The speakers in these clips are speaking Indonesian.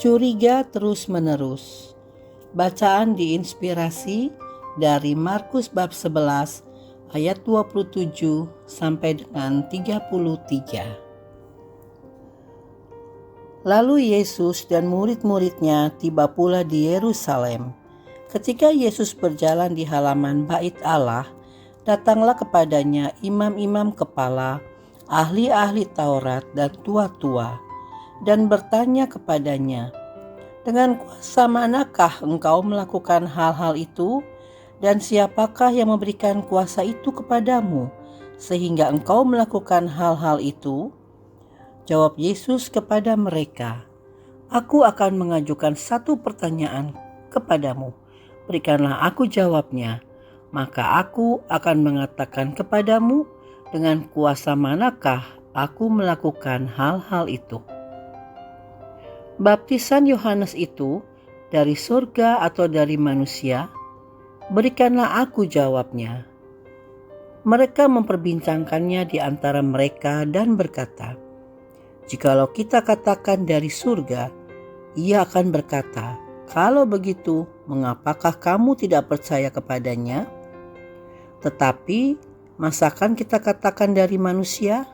Curiga terus-menerus. Bacaan diinspirasi dari Markus bab 11 ayat 27 sampai dengan 33. Lalu Yesus dan murid-muridnya tiba pula di Yerusalem. Ketika Yesus berjalan di halaman Bait Allah, datanglah kepadanya imam-imam kepala, ahli-ahli Taurat dan tua-tua, dan bertanya kepadanya, "Dengan kuasa manakah engkau melakukan hal-hal itu? Dan siapakah yang memberikan kuasa itu kepadamu, sehingga engkau melakukan hal-hal itu?" Jawab Yesus kepada mereka, "Aku akan mengajukan satu pertanyaan kepadamu. Berikanlah aku jawabnya, maka aku akan mengatakan kepadamu dengan kuasa manakah aku melakukan hal-hal itu. Baptisan Yohanes itu dari surga atau dari manusia? Berikanlah aku jawabnya." Mereka memperbincangkannya di antara mereka dan berkata, "Jikalau kita katakan dari surga," ia akan berkata, "Kalau begitu, mengapakah kamu tidak percaya kepadanya? Tetapi, masakan kita katakan dari manusia?"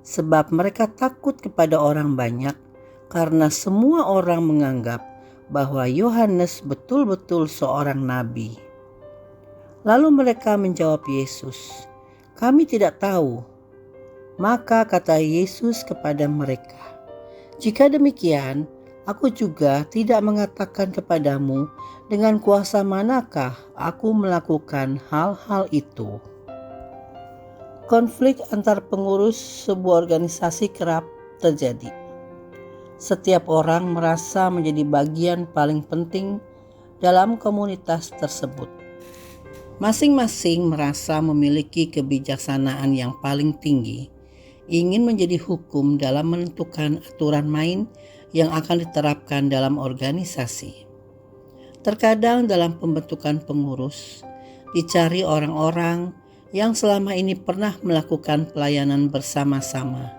Sebab mereka takut kepada orang banyak, karena semua orang menganggap bahwa Yohanes betul-betul seorang nabi. Lalu mereka menjawab Yesus, "Kami tidak tahu." Maka kata Yesus kepada mereka, "Jika demikian, aku juga tidak mengatakan kepadamu dengan kuasa manakah aku melakukan hal-hal itu." Konflik antar pengurus sebuah organisasi kerap terjadi. Setiap orang merasa menjadi bagian paling penting dalam komunitas tersebut. Masing-masing merasa memiliki kebijaksanaan yang paling tinggi, ingin menjadi hukum dalam menentukan aturan main yang akan diterapkan dalam organisasi. Terkadang dalam pembentukan pengurus, dicari orang-orang yang selama ini pernah melakukan pelayanan bersama-sama.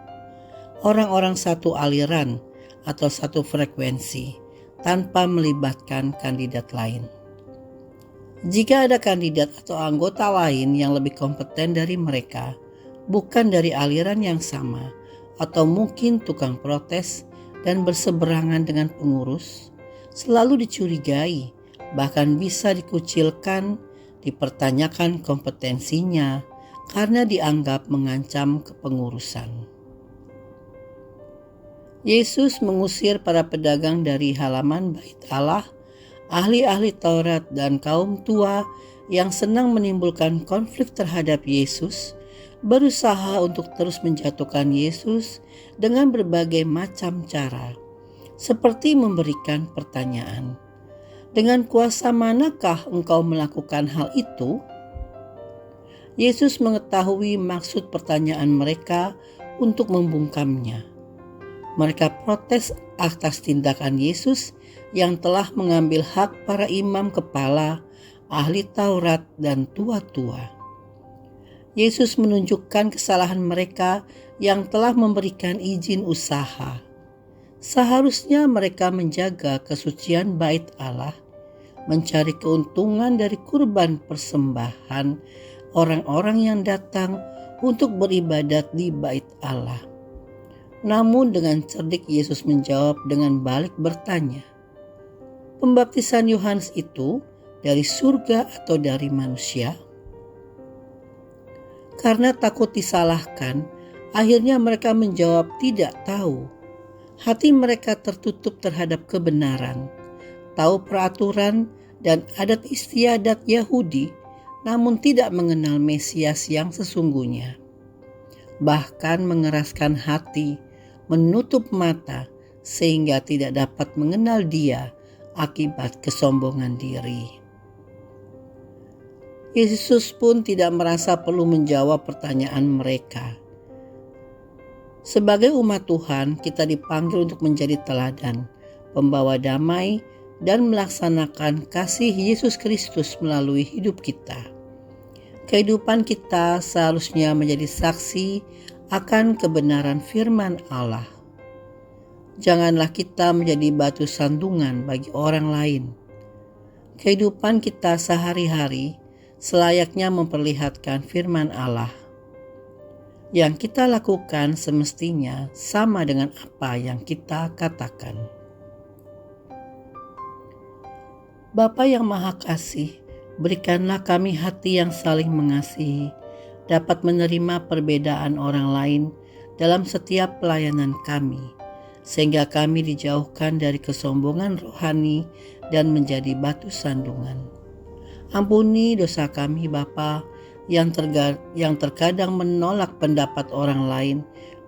Orang-orang satu aliran atau satu frekuensi tanpa melibatkan kandidat lain. Jika ada kandidat atau anggota lain yang lebih kompeten dari mereka, bukan dari aliran yang sama, atau mungkin tukang protes dan berseberangan dengan pengurus, selalu dicurigai, bahkan bisa dikucilkan, dipertanyakan kompetensinya karena dianggap mengancam kepengurusan. Yesus mengusir para pedagang dari halaman Bait Allah, ahli-ahli Taurat dan kaum tua yang senang menimbulkan konflik terhadap Yesus, berusaha untuk terus menjatuhkan Yesus dengan berbagai macam cara, seperti memberikan pertanyaan, "Dengan kuasa manakah engkau melakukan hal itu?" Yesus mengetahui maksud pertanyaan mereka untuk membungkamnya. Mereka protes atas tindakan Yesus yang telah mengambil hak para imam kepala, ahli Taurat, dan tua-tua. Yesus menunjukkan kesalahan mereka yang telah memberikan izin usaha. Seharusnya mereka menjaga kesucian Bait Allah, mencari keuntungan dari kurban persembahan orang-orang yang datang untuk beribadat di Bait Allah. Namun dengan cerdik Yesus menjawab dengan balik bertanya, "Pembaptisan Yohanes itu dari surga atau dari manusia?" Karena takut disalahkan, akhirnya mereka menjawab tidak tahu. Hati mereka tertutup terhadap kebenaran, tahu peraturan dan adat istiadat Yahudi, namun tidak mengenal Mesias yang sesungguhnya. Bahkan mengeraskan hati, menutup mata, sehingga tidak dapat mengenal Dia akibat kesombongan diri. Yesus pun tidak merasa perlu menjawab pertanyaan mereka. Sebagai umat Tuhan, kita dipanggil untuk menjadi teladan, pembawa damai, dan melaksanakan kasih Yesus Kristus melalui hidup kita. Kehidupan kita seharusnya menjadi saksi akan kebenaran firman Allah. Janganlah kita menjadi batu sandungan bagi orang lain. Kehidupan kita sehari-hari selayaknya memperlihatkan firman Allah. Yang kita lakukan semestinya sama dengan apa yang kita katakan. Bapa yang Maha Kasih, berikanlah kami hati yang saling mengasihi, dapat menerima perbedaan orang lain dalam setiap pelayanan kami, sehingga kami dijauhkan dari kesombongan rohani dan menjadi batu sandungan. Ampuni dosa kami Bapa yang terkadang menolak pendapat orang lain,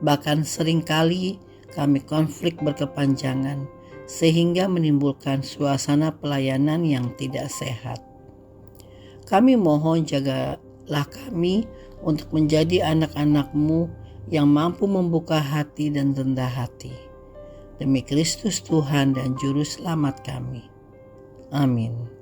bahkan seringkali kami konflik berkepanjangan, sehingga menimbulkan suasana pelayanan yang tidak sehat. Kami mohon jagalah kami untuk menjadi anak-anak-Mu yang mampu membuka hati dan rendah hati. Demi Kristus Tuhan dan Juru Selamat kami. Amin.